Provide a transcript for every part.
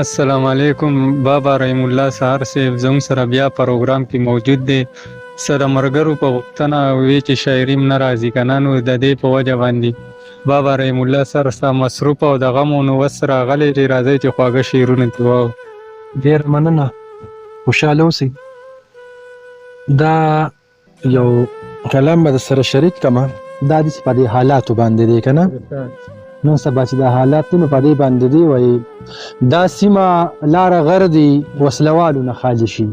السلام علیکم بابا رحیم الله سهار صاحب زموږ سره بیا پروګرام کې موجود دی. سره مرګرو په غوښتنه وی چې شاعري نه راځي که نه، نو د دې په وجه باندې بابا رحیم الله سره ستا مصروف او د غم او نوس راغلی دی. راځئ چې خواږه شعرونه دې واورو. ډېر مننه، خوشحاله اوسئ. دا یو کلام به در سره شریک کړم. دا داسې په دې حالاتو باندې دی که نه، نن سبا چې دا حالات دي نو په دې باندې دی وایي دا سیمه لاره غر دي وسلوالو نه خالي شي.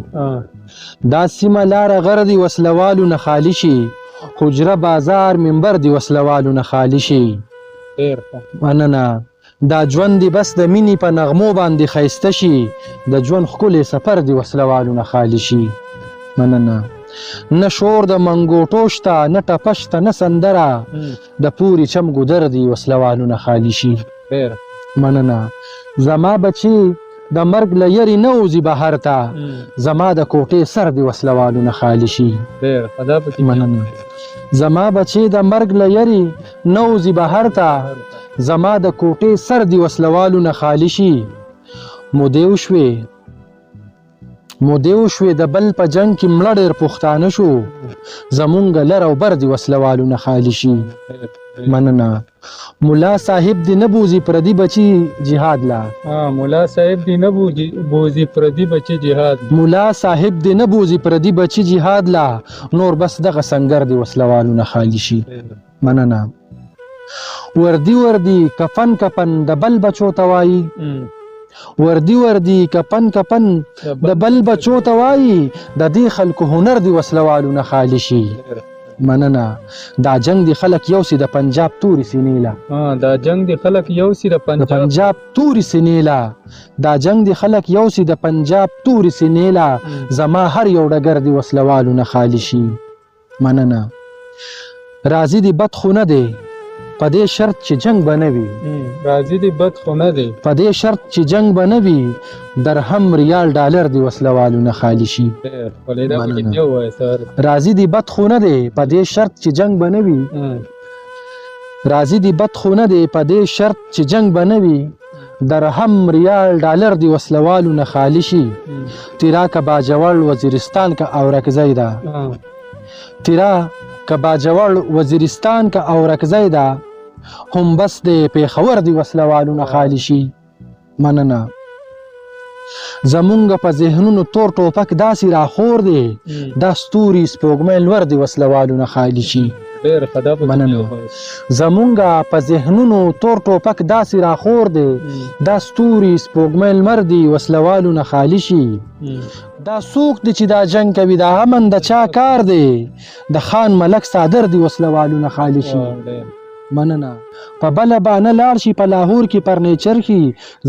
دا سیمه لاره غر دي وسلوالو نه خالي شي، حجره بازار منبر دي وسلوالو نه خالي شي. مننه. دا ژوند دی بس د مینې په نغمو باندې ښایسته شي، د ژوند ښکلی سفر دی وسلوالو نه خالي شي. مننه. نه شور د منګوټو شته، نه ټپه شته، نه سندره، د پورې چم ګودر دی وسلوالو نه خالي شي. مننه. زما بچي د مرګ له یرې نه وځي بهر ته، زما د کوټې سر دی وسلوالو نه خالي شي. مننه. زما بچي د مرګ له یرې نه وځي بهر ته، زما د کوټې سر دی وسلوالو نه خالي شي. مودې وشوې د بل په جنګ کې مړه ډېر پښتانه شو، زمونږ لر او بر دی وسلوالو نه خالي شي. مننه. ملا صاحب دی نه بوزي پردي بچي جهاد لا. ملا صاحب دی نه بوزي پردي بچي جهاد. ملا صاحب دی نه بوزي پردي بچي جهاد لا، نور بس دغه سنگر دی وسلوالو نه خالي شي. مننه. وردی کفن کفن د بل بچو ته وایي، وردی کفن کفن د بل بچو ته وایي، د دې خلکو هنر دی وسلوالو نه خالي شي. مننه. دا جنگ دی خلک یوسي د پنجاب تورې سینې له. دا جنگ دی خلک یوسي د پنجاب تورې سینې له. دا جنگ دی خلک یوسي د پنجاب تورې سینې له، زما هر یو ډګر دی وسلوالو نه خالي شي. مننه. راضي دی بد خو نه دی په دې شرط چې جنگ به نه وي. راضي دی بد خو نه دی په دې شرط چې جنگ به نه وي، درهم ریال ډالر دی وسلوالو نه خالي شي. راضي دی بد خو نه دی په دې شرط چې جنگ به نه وي. راضي دی بد خو نه دی په دې شرط چې جنگ به نه وي، درهم ریال ډالر دی وسلوالو نه خالي شي. تیرا که باجوړ وزیرستان که اورکزی ده، تیرا که باجوړ وزیرستان که اورکزی ده، هم بس دی پیښور دی وسلوالو نه خالي شي. مننه. زمونږ په ذهنونو تور ټوپک داسې راخور دی، دا ستوري سپوږمۍ لور دی وسلوالو نه خالي شي. مننه. زمونږ په ذهنونو تور ټوپک داسې راخور دی، دا ستوري سپوږمۍ لمر دی وسلوالو نه خالي شي. دا څوک دی چې دا جنگ کوي، دا امن د چا کار دی، د خان ملک صادر دی وسلوالو نه خالي شي. مننه. په بله بانه لاړ شي په لاهور کې فرنیچر کې،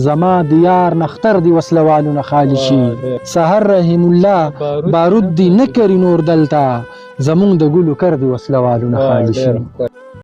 زما د یار نختر دی وسلوالو نه خالي شي. سحر رحیم الله بارود دی نه کري نور دلته، زمونږ د ګلو کر دی وسلوالو نه خالي شي.